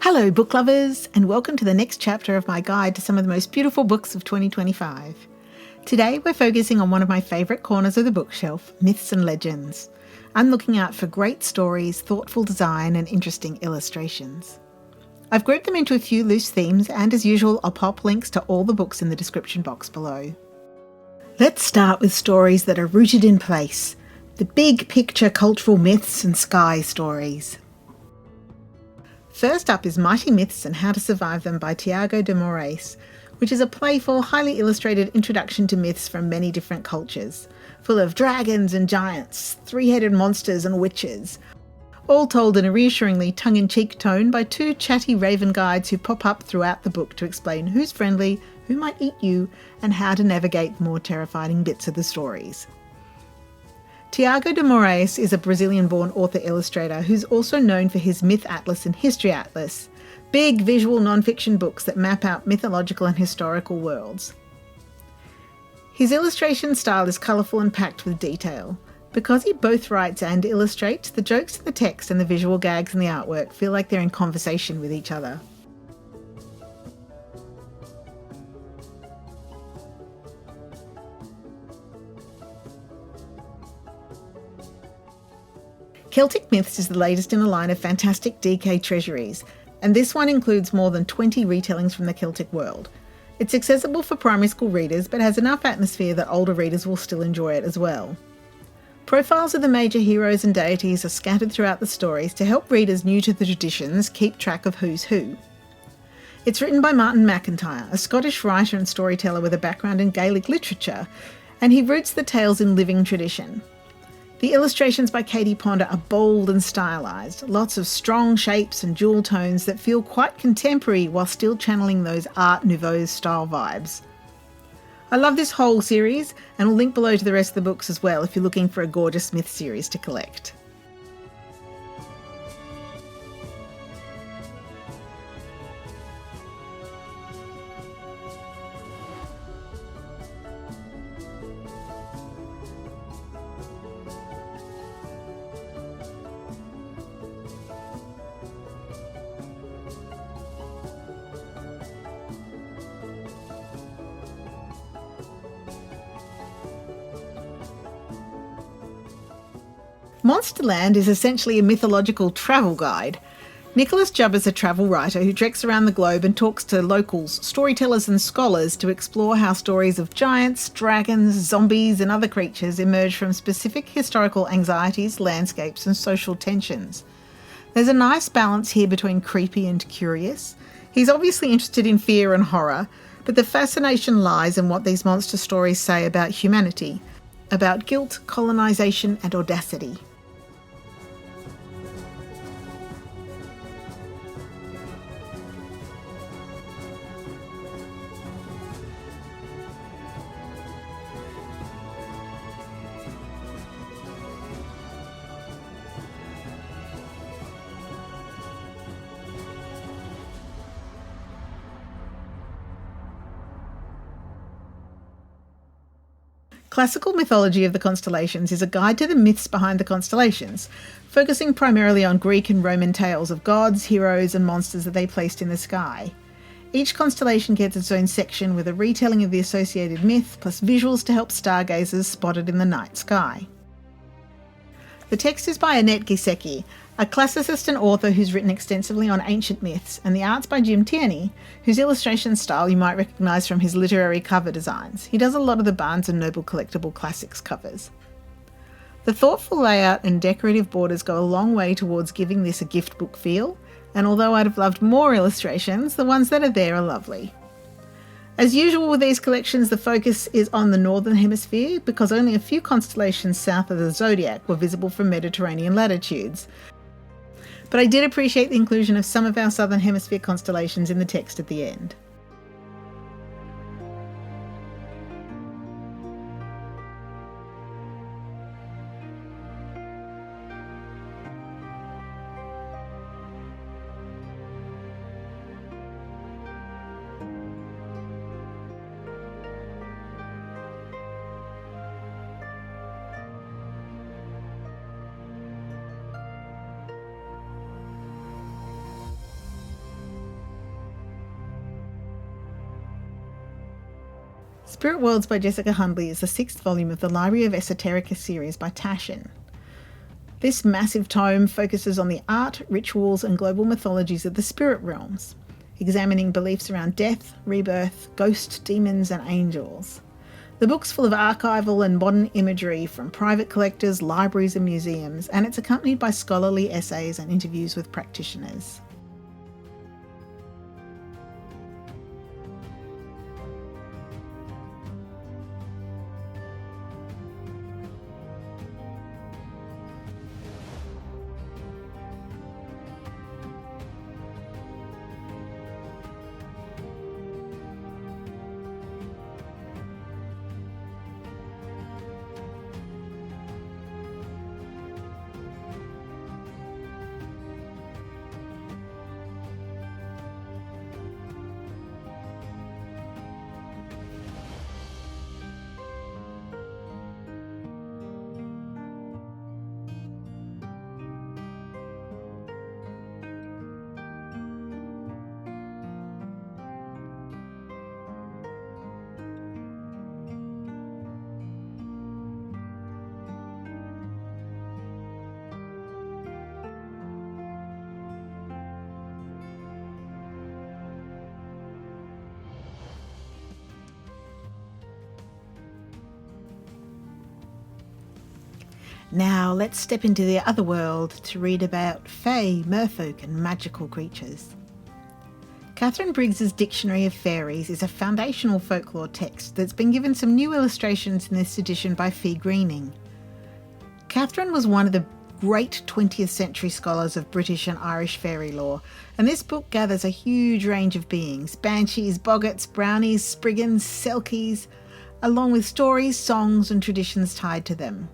Hello book lovers, and welcome to the next chapter of my guide to some of the most beautiful books of 2025. Today we're focusing on one of my favourite corners of the bookshelf, Myths and Legends. I'm looking out for great stories, thoughtful design and interesting illustrations. I've grouped them into a few loose themes, and as usual I'll pop links to all the books in the description box below. Let's start with stories that are rooted in place, the big picture cultural myths and sky stories. First up is Mighty Myths and How to Survive Them by Tiago de Moraes, which is a playful, highly illustrated introduction to myths from many different cultures, full of dragons and giants, three-headed monsters and witches, all told in a reassuringly tongue-in-cheek tone by two chatty raven guides who pop up throughout the book to explain who's friendly, who might eat you, and how to navigate the more terrifying bits of the stories. Tiago de Moraes is a Brazilian-born author-illustrator who's also known for his Myth Atlas and History Atlas, big visual non-fiction books that map out mythological and historical worlds. His illustration style is colourful and packed with detail. Because he both writes and illustrates, the jokes in the text and the visual gags in the artwork feel like they're in conversation with each other. Celtic Myths is the latest in a line of fantastic DK treasuries, and this one includes more than 20 retellings from the Celtic world. It's accessible for primary school readers, but has enough atmosphere that older readers will still enjoy it as well. Profiles of the major heroes and deities are scattered throughout the stories to help readers new to the traditions keep track of who's who. It's written by Martin McIntyre, a Scottish writer and storyteller with a background in Gaelic literature, and he roots the tales in living tradition. The illustrations by Katie Ponder are bold and stylised, lots of strong shapes and jewel tones that feel quite contemporary while still channeling those Art Nouveau style vibes. I love this whole series, and I'll link below to the rest of the books as well if you're looking for a gorgeous myth series to collect. Monsterland is essentially a mythological travel guide. Nicholas Jubb is a travel writer who treks around the globe and talks to locals, storytellers and scholars to explore how stories of giants, dragons, zombies and other creatures emerge from specific historical anxieties, landscapes and social tensions. There's a nice balance here between creepy and curious. He's obviously interested in fear and horror, but the fascination lies in what these monster stories say about humanity, about guilt, colonisation and audacity. Classical Mythology of the Constellations is a guide to the myths behind the constellations, focusing primarily on Greek and Roman tales of gods, heroes and monsters that they placed in the sky. Each constellation gets its own section with a retelling of the associated myth, plus visuals to help stargazers spot it in the night sky. The text is by Annette Giesecke, a classicist and author who's written extensively on ancient myths, and the art's by Jim Tierney, whose illustration style you might recognise from his literary cover designs. He does a lot of the Barnes & Noble Collectible Classics covers. The thoughtful layout and decorative borders go a long way towards giving this a gift book feel, and although I'd have loved more illustrations, the ones that are there are lovely. As usual with these collections, the focus is on the Northern Hemisphere because only a few constellations south of the Zodiac were visible from Mediterranean latitudes. But I did appreciate the inclusion of some of our Southern Hemisphere constellations in the text at the end. Spirit Worlds by Jessica Hundley is the 6th volume of the Library of Esoterica series by Taschen. This massive tome focuses on the art, rituals, and global mythologies of the spirit realms, examining beliefs around death, rebirth, ghosts, demons, and angels. The book's full of archival and modern imagery from private collectors, libraries, and museums, and it's accompanied by scholarly essays and interviews with practitioners. Now let's step into the other world to read about fae, merfolk and magical creatures. Catherine Briggs's Dictionary of Fairies is a foundational folklore text that's been given some new illustrations in this edition by Fee Greening. Catherine was one of the great 20th century scholars of British and Irish fairy lore, and this book gathers a huge range of beings: banshees, boggarts, brownies, spriggans, selkies, along with stories, songs and traditions tied to them.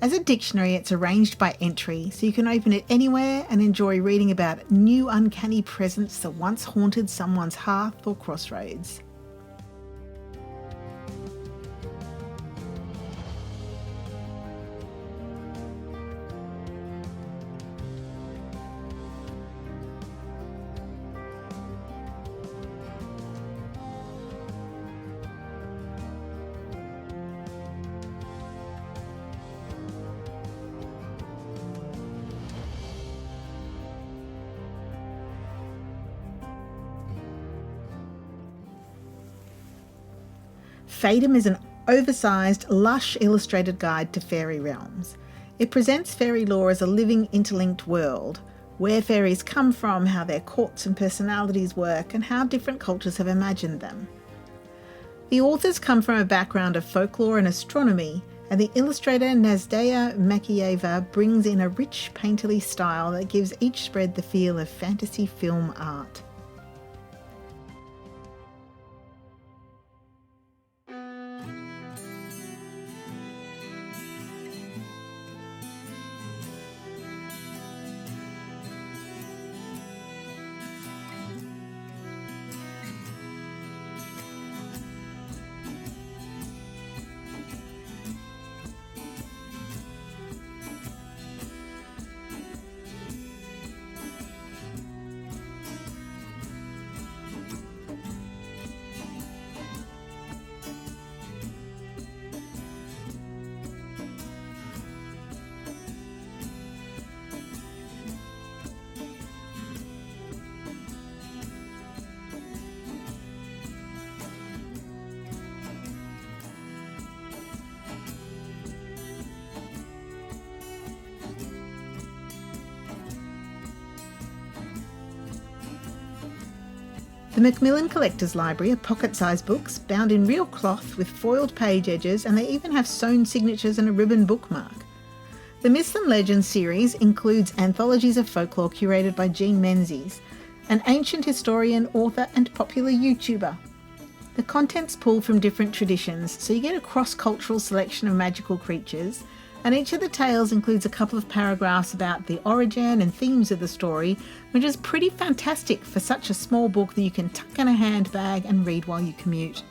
As a dictionary, it's arranged by entry, so you can open it anywhere and enjoy reading about new uncanny presence that once haunted someone's hearth or crossroads. Faedom is an oversized, lush illustrated guide to fairy realms. It presents fairy lore as a living, interlinked world, where fairies come from, how their courts and personalities work, and how different cultures have imagined them. The authors come from a background of folklore and astronomy, and the illustrator Nazdaya Makiyeva brings in a rich, painterly style that gives each spread the feel of fantasy film art. The Macmillan Collector's Library are pocket-sized books bound in real cloth with foiled page edges, and they even have sewn signatures and a ribbon bookmark. The Myths and Legends series includes anthologies of folklore curated by Jean Menzies, an ancient historian, author and popular YouTuber. The contents pull from different traditions, so you get a cross-cultural selection of magical creatures, and each of the tales includes a couple of paragraphs about the origin and themes of the story, which is pretty fantastic for such a small book that you can tuck in a handbag and read while you commute.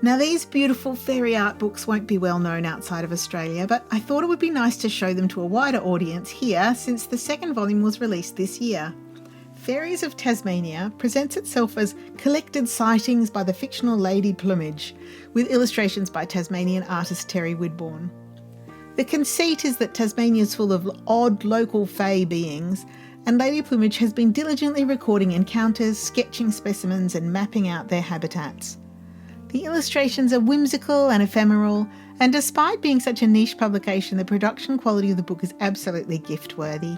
Now, these beautiful fairy art books won't be well known outside of Australia, but I thought it would be nice to show them to a wider audience here since the second volume was released this year. Fairies of Tasmania presents itself as collected sightings by the fictional Lady Plumage, with illustrations by Tasmanian artist Terry Widborn. The conceit is that Tasmania is full of odd local fae beings, and Lady Plumage has been diligently recording encounters, sketching specimens and mapping out their habitats. The illustrations are whimsical and ephemeral, and despite being such a niche publication, the production quality of the book is absolutely gift-worthy.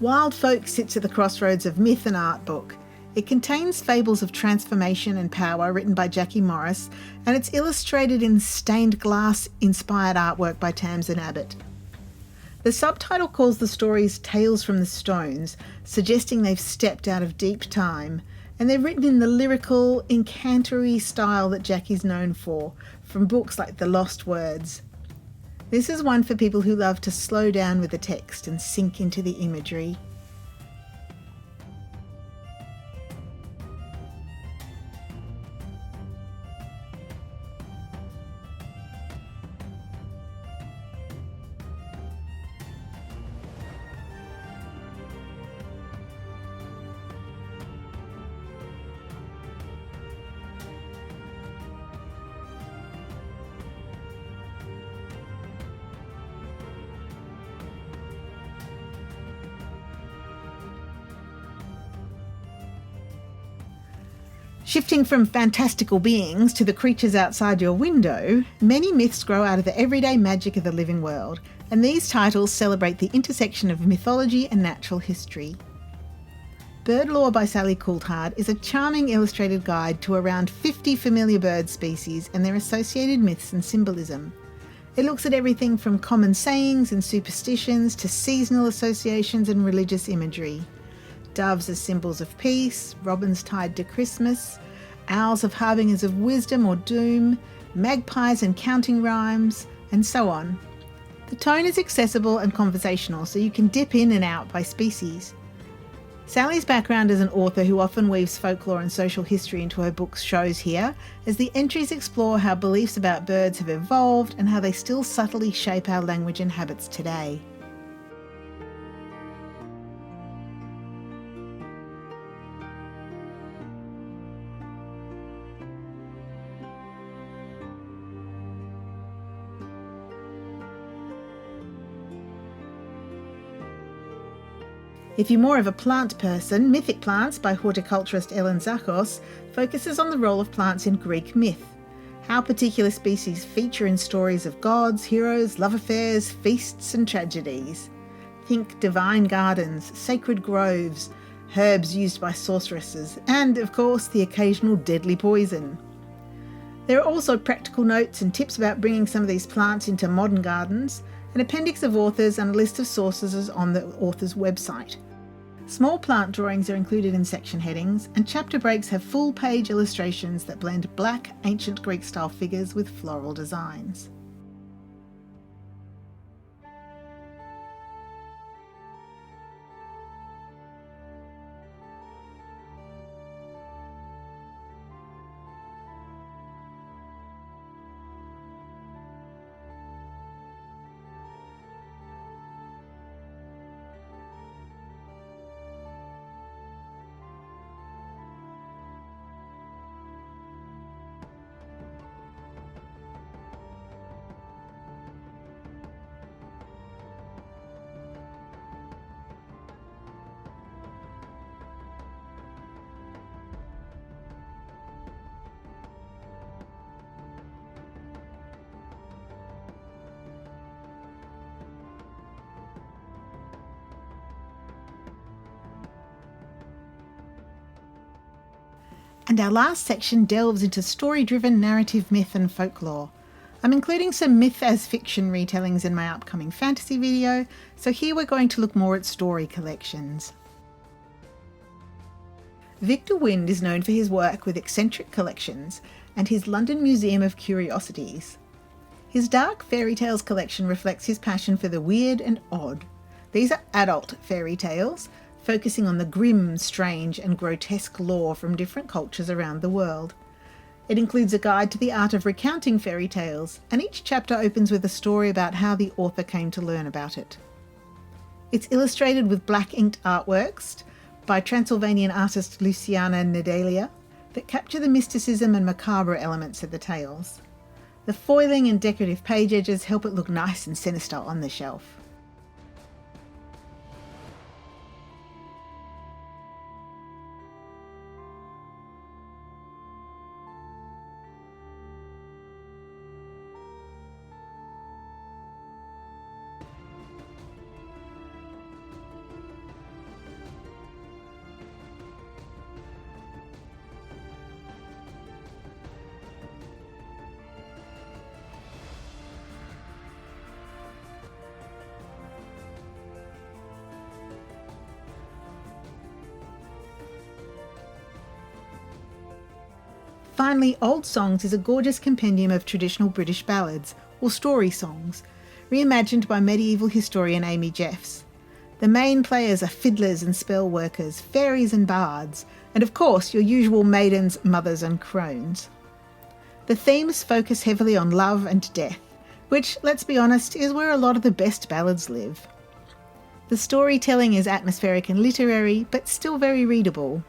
Wild Folk sits at the crossroads of myth and art book. It contains fables of transformation and power written by Jackie Morris, and it's illustrated in stained glass-inspired artwork by Tamsin Abbott. The subtitle calls the stories Tales from the Stones, suggesting they've stepped out of deep time, and they're written in the lyrical, incantory style that Jackie's known for, from books like The Lost Words. This is one for people who love to slow down with the text and sink into the imagery. Shifting from fantastical beings to the creatures outside your window, many myths grow out of the everyday magic of the living world, and these titles celebrate the intersection of mythology and natural history. Bird Lore by Sally Coulthard is a charming illustrated guide to around 50 familiar bird species and their associated myths and symbolism. It looks at everything from common sayings and superstitions to seasonal associations and religious imagery. Doves as symbols of peace, robins tied to Christmas, owls of harbingers of wisdom or doom, magpies and counting rhymes, and so on. The tone is accessible and conversational, so you can dip in and out by species. Sally's background as an author who often weaves folklore and social history into her books shows here, as the entries explore how beliefs about birds have evolved and how they still subtly shape our language and habits today. If you're more of a plant person, Mythic Plants by horticulturist Ellen Zachos focuses on the role of plants in Greek myth, how particular species feature in stories of gods, heroes, love affairs, feasts and tragedies. Think divine gardens, sacred groves, herbs used by sorceresses, and, of course, the occasional deadly poison. There are also practical notes and tips about bringing some of these plants into modern gardens, an appendix of authors and a list of sources is on the author's website. Small plant drawings are included in section headings, and chapter breaks have full-page illustrations that blend black, ancient Greek-style figures with floral designs. And our last section delves into story-driven narrative myth and folklore. I'm including some myth as fiction retellings in my upcoming fantasy video, so here we're going to look more at story collections. Victor Wynd is known for his work with eccentric collections and his London Museum of Curiosities. His dark fairy tales collection reflects his passion for the weird and odd. These are adult fairy tales, focusing on the grim, strange and grotesque lore from different cultures around the world. It includes a guide to the art of recounting fairy tales, and each chapter opens with a story about how the author came to learn about it. It's illustrated with black inked artworks by Transylvanian artist Luciana Nedelia that capture the mysticism and macabre elements of the tales. The foiling and decorative page edges help it look nice and sinister on the shelf. Finally, Old Songs is a gorgeous compendium of traditional British ballads, or story songs, reimagined by medieval historian Amy Jeffs. The main players are fiddlers and spell workers, fairies and bards, and of course your usual maidens, mothers and crones. The themes focus heavily on love and death, which, let's be honest, is where a lot of the best ballads live. The storytelling is atmospheric and literary, but still very readable.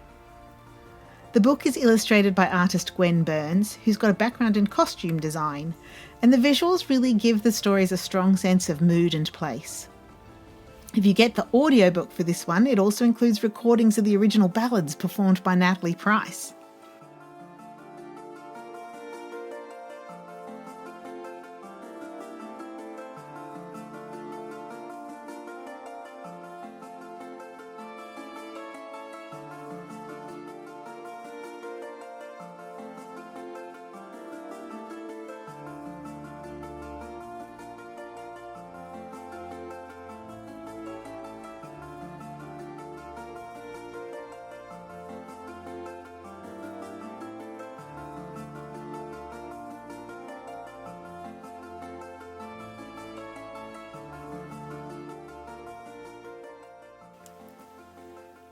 The book is illustrated by artist Gwen Burns, who's got a background in costume design, and the visuals really give the stories a strong sense of mood and place. If you get the audiobook for this one, it also includes recordings of the original ballads performed by Natalie Price.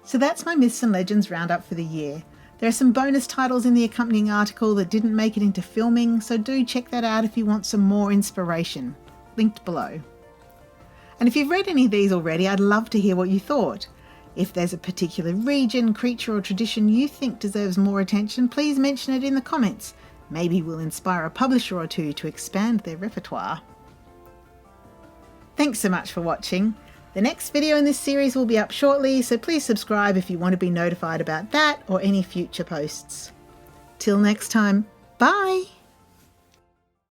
So that's my Myths and Legends roundup for the year. There are some bonus titles in the accompanying article that didn't make it into filming, so do check that out if you want some more inspiration. Linked below. And if you've read any of these already, I'd love to hear what you thought. If there's a particular region, creature or tradition you think deserves more attention, please mention it in the comments. Maybe we'll inspire a publisher or two to expand their repertoire. Thanks so much for watching. The next video in this series will be up shortly, so please subscribe if you want to be notified about that or any future posts. Till next time, bye!